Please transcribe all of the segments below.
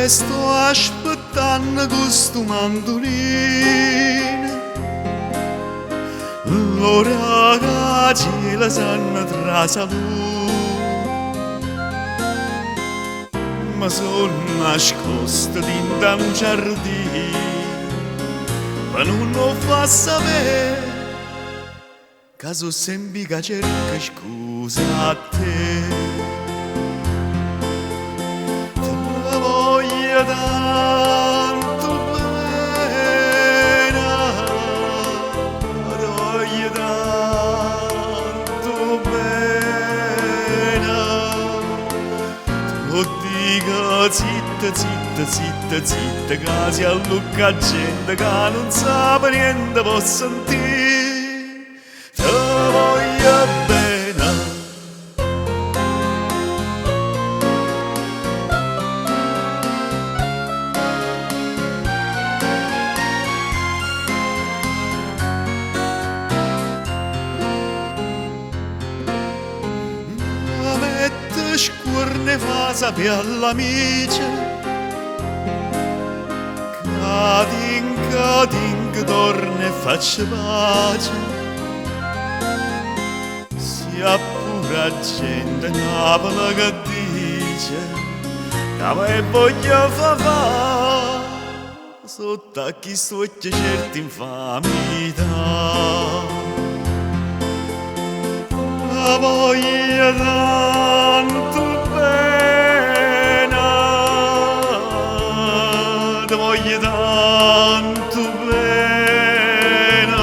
E sto aspettando questo mandolino, l'ora che cielo sanno tra salute, ma sono nascosto dentro un giardino, ma non lo fa sapere, che so sempre che cerco scusa a te. Voglio tanto bene, voglio tanto bene. Tu dico zitta, zitta, zitta, zitta, che si allucca gente che non sa niente può sentire. Ti voglio bene. Scuorne fa sapere all'amici, cadin, torna e faccia pace. Sia pure gente Napoli che dice, che me voglio fa, sotto a chi sto certa infamità. Voglio tanto bene, ti voglio tanto bene.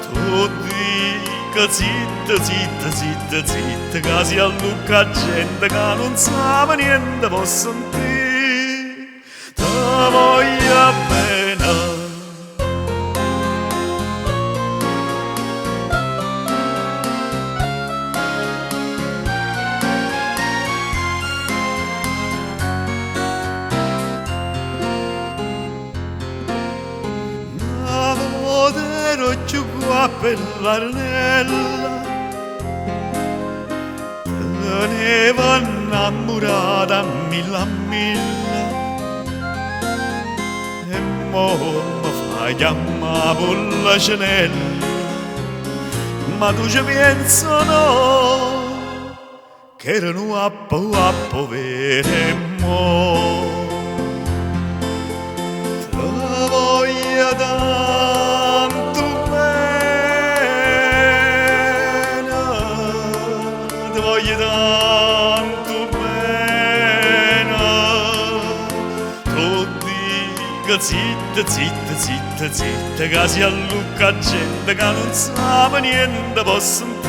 Tu dica zitta, zitta, zitta, zitta, che si allucca gente che non sa niente può sentire. Ti voglio bene. Ero qua per l'Arnella, teneva innamorata milla e mo mi fai chiamare Pollacinella, ma tu ci pensi no, che erano a povere mo. Ti voglio tanto bene, ti voglio tanto bene. Tu dica zitta, zitta, zitta, zitta, che si allucca gente che non sa niente può sentire.